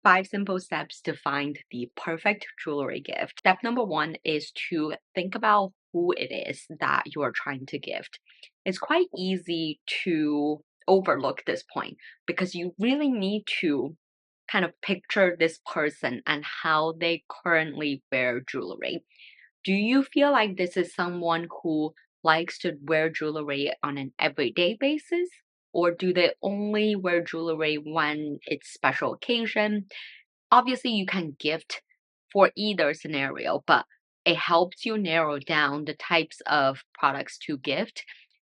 5 simple steps to find the perfect jewelry gift. Step number one is to think about who it is that you are trying to gift. It's quite easy to overlook this point because you really need to kind of picture this person and how they currently wear jewelry. Do you feel like this is someone who likes to wear jewelry on an everyday basis? Or do they only wear jewelry when it's special occasion? Obviously, you can gift for either scenario, but it helps you narrow down the types of products to gift.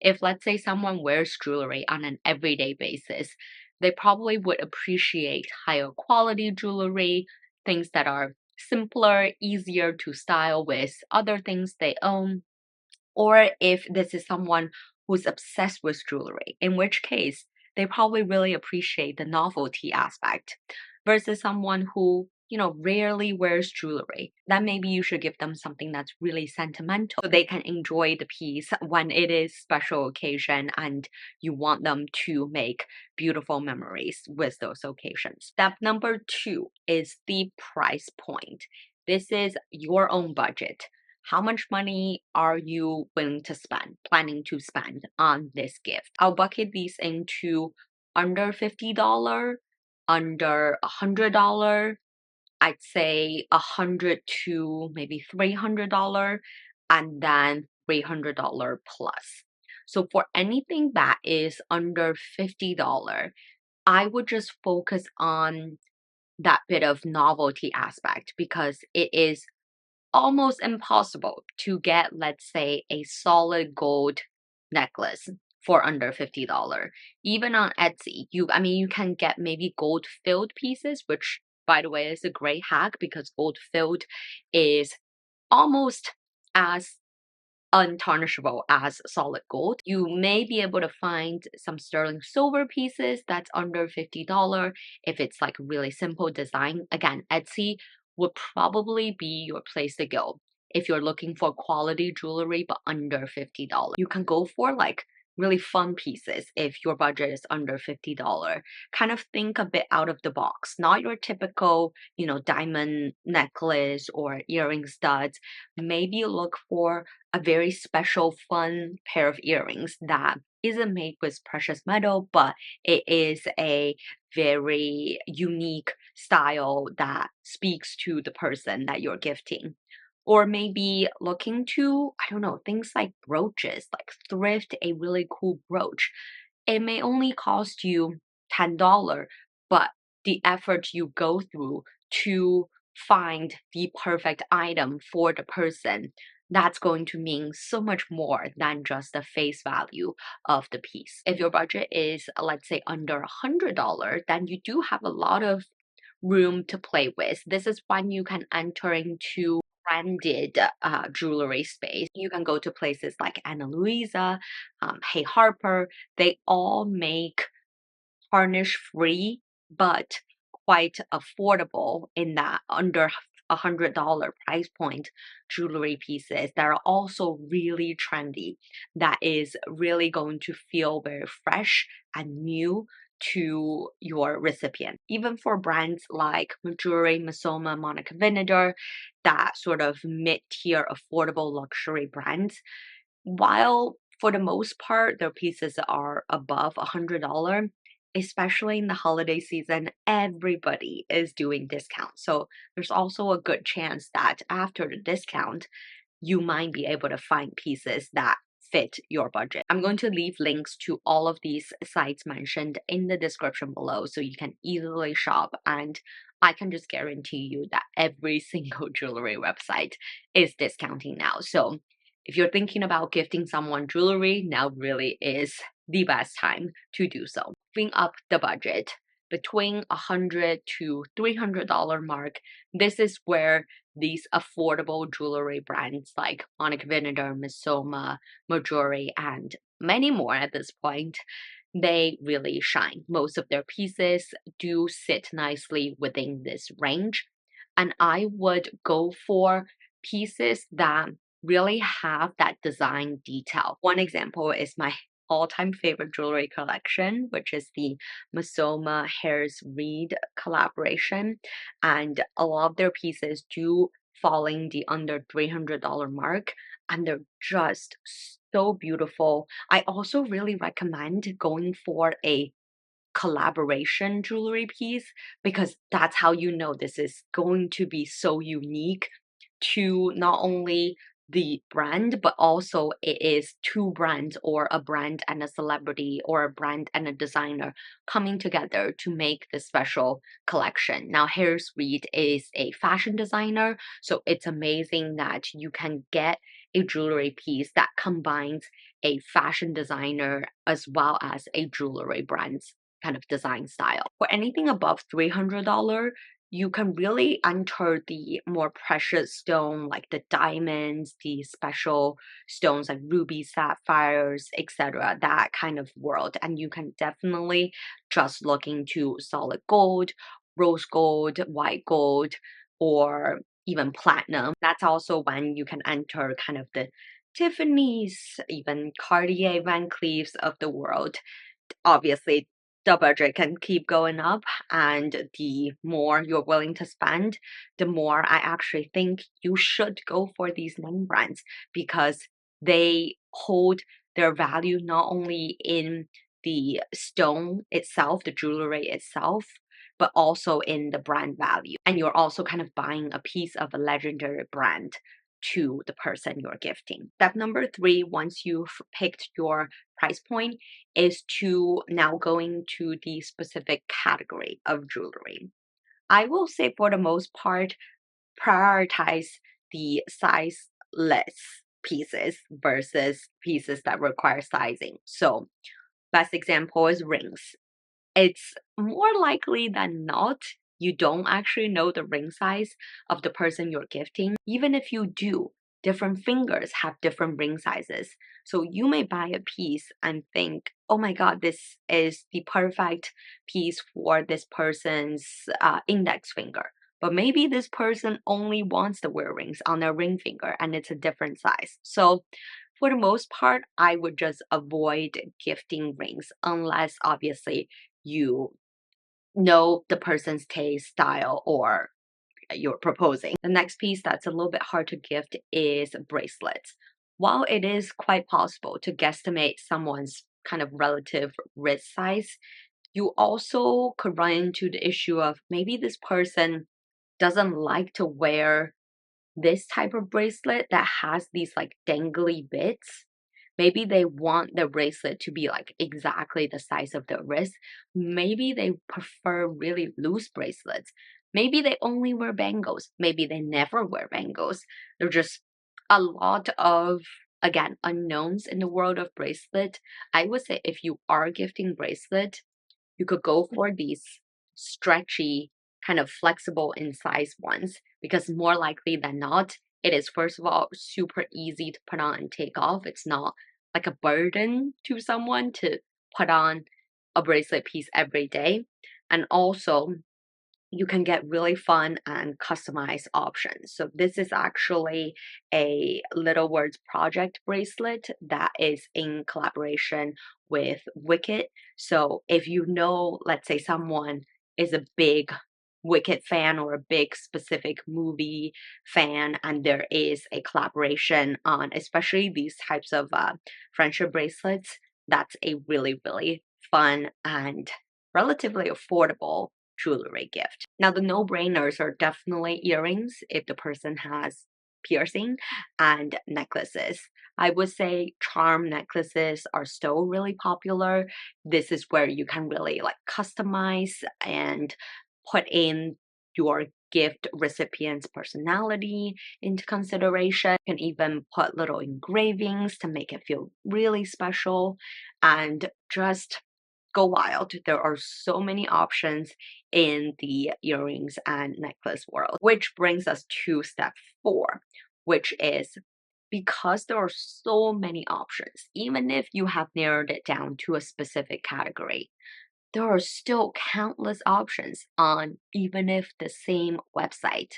If, let's say, someone wears jewelry on an everyday basis, they probably would appreciate higher quality jewelry, things that are simpler, easier to style with other things they own. Or if this is someone who's obsessed with jewelry, in which case they probably really appreciate the novelty aspect versus someone who, rarely wears jewelry. Then maybe you should give them something that's really sentimental so they can enjoy the piece when it is special occasion and you want them to make beautiful memories with those occasions. Step number two is the price point. This is your own budget. How much money are you willing to spend, planning to spend on this gift? I'll bucket these into under $50, under $100. I'd say 100 to maybe $300, and then $300 plus. So for anything that is under $50, I would just focus on that bit of novelty aspect because it is almost impossible to get, let's say, a solid gold necklace for under $50. Even on Etsy, you can get maybe gold filled pieces, which by the way is a great hack because gold filled is almost as untarnishable as solid gold. You may be able to find some sterling silver pieces that's under $50 if it's like really simple design. Again, Etsy would probably be your place to go if you're looking for quality jewelry but under $50. You can go for like really fun pieces if your budget is under $50. Kind of think a bit out of the box, not your typical, diamond necklace or earring studs. Maybe look for a very special, fun pair of earrings that isn't made with precious metal, but it is a very unique style that speaks to the person that you're gifting. Or maybe look into, I don't know, things like brooches, like thrift a really cool brooch. It may only cost you $10, but the effort you go through to find the perfect item for the person, that's going to mean so much more than just the face value of the piece. If your budget is, let's say, under $100, then you do have a lot of room to play with. This is when you can enter into branded jewelry space. You can go to places like Anna Luisa, Hey Harper. They all make tarnish free, but quite affordable in that under $100 price point jewelry pieces that are also really trendy, that is really going to feel very fresh and new to your recipient. Even for brands like Majuri, Masoma, Monica Vinader, that sort of mid-tier affordable luxury brands, while for the most part their pieces are above $100, especially in the holiday season, everybody is doing discounts. So there's also a good chance that after the discount, you might be able to find pieces that fit your budget. I'm going to leave links to all of these sites mentioned in the description below so you can easily shop, and I can just guarantee you that every single jewelry website is discounting now. So if you're thinking about gifting someone jewelry, now really is the best time to do so. Moving up the budget between $100 to $300 mark, this is where these affordable jewelry brands like Monica Vinader, Missoma, Majori, and many more at this point, they really shine. Most of their pieces do sit nicely within this range, and I would go for pieces that really have that design detail. One example is my all-time favorite jewelry collection, which is the Masoma Harris Reed collaboration. And a lot of their pieces do falling the under $300 mark, and they're just so beautiful. I also really recommend going for a collaboration jewelry piece because that's how you know this is going to be so unique to not only the brand, but also it is two brands or a brand and a celebrity or a brand and a designer coming together to make this special collection. Now, Harris Reed is a fashion designer, so it's amazing that you can get a jewelry piece that combines a fashion designer as well as a jewelry brand's kind of design style. For anything above $300, you can really enter the more precious stone like the diamonds, the special stones like rubies, sapphires, etc. That kind of world. And you can definitely just look into solid gold, rose gold, white gold, or even platinum. That's also when you can enter kind of the Tiffany's, even Cartier, Van Cleef's of the world. Obviously the budget can keep going up, and the more you're willing to spend, the more I actually think you should go for these name brands because they hold their value not only in the stone itself, the jewelry itself, but also in the brand value. And you're also kind of buying a piece of a legendary brand to the person you're gifting. Step number three, once you've picked your price point, is to now going to the specific category of jewelry. I will say for the most part, prioritize the sizeless pieces versus pieces that require sizing. So, best example is rings. It's more likely than not you don't actually know the ring size of the person you're gifting. Even if you do, different fingers have different ring sizes. So you may buy a piece and think, oh my God, this is the perfect piece for this person's index finger. But maybe this person only wants to wear rings on their ring finger and it's a different size. So for the most part, I would just avoid gifting rings unless obviously you know the person's taste, style, or you're proposing. The next piece that's a little bit hard to gift is bracelets. While it is quite possible to guesstimate someone's kind of relative wrist size, you also could run into the issue of maybe this person doesn't like to wear this type of bracelet that has these like dangly bits. Maybe they want the bracelet to be like exactly the size of their wrist. Maybe they prefer really loose bracelets. Maybe they only wear bangles. Maybe they never wear bangles. There are just a lot of, again, unknowns in the world of bracelet. I would say if you are gifting bracelet, you could go for these stretchy, kind of flexible in size ones because more likely than not, it is first of all super easy to put on and take off. It's not like a burden to someone to put on a bracelet piece every day. And also, you can get really fun and customized options. So this is actually a Little Words project bracelet that is in collaboration with Wicked. So if you know, let's say someone is a big Wicked fan or a big specific movie fan, and there is a collaboration on especially these types of friendship bracelets, that's a really, really fun and relatively affordable jewelry gift. Now, the no-brainers are definitely earrings if the person has piercing and necklaces. I would say charm necklaces are still really popular. This is where you can really like customize and put in your gift recipient's personality into consideration. You can even put little engravings to make it feel really special and just go wild. There are so many options in the earrings and necklace world, which brings us to step four, which is because there are so many options, even if you have narrowed it down to a specific category, there are still countless options on even if the same website.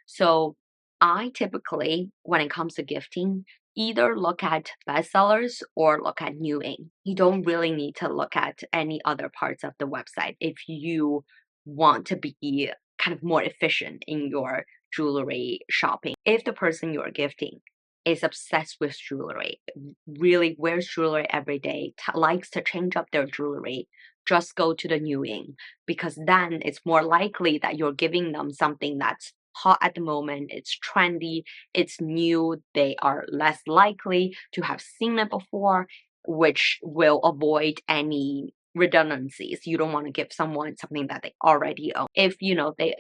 So I typically, when it comes to gifting, either look at bestsellers or look at new in. You don't really need to look at any other parts of the website if you want to be kind of more efficient in your jewelry shopping. If the person you're gifting is obsessed with jewelry, really wears jewelry every day, likes to change up their jewelry, just go to the new in, because then it's more likely that you're giving them something that's hot at the moment, it's trendy, it's new, they are less likely to have seen it before, which will avoid any redundancies. You don't want to give someone something that they already own. If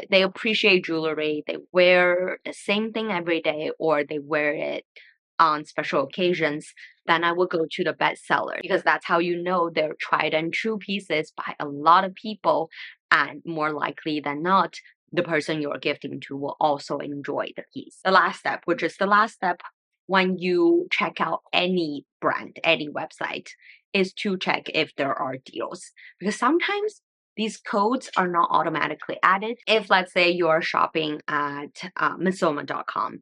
they appreciate jewelry, they wear the same thing every day, or they wear it on special occasions, then I would go to the bestseller, because that's how you know they're tried and true pieces by a lot of people, and more likely than not, the person you're gifting to will also enjoy the piece. The last step, which is the last step when you check out any brand, any website, is to check if there are deals. Because sometimes these codes are not automatically added. If, let's say, you're shopping at Missoma.com,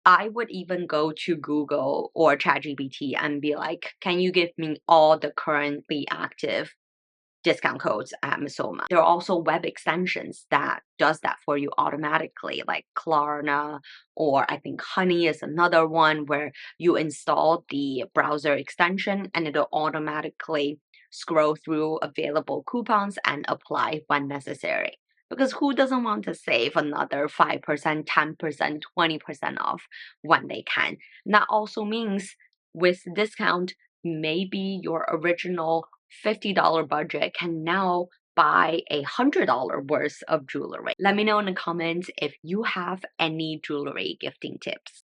I would even go to Google or ChatGPT and be like, can you give me all the currently active discount codes at Missoma? There are also web extensions that does that for you automatically, like Klarna, or I think Honey is another one, where you install the browser extension and it'll automatically scroll through available coupons and apply when necessary. Because who doesn't want to save another 5%, 10%, 20% off when they can? And that also means with discount, maybe your original $50 budget can now buy $100 worth of jewelry. Let me know in the comments if you have any jewelry gifting tips.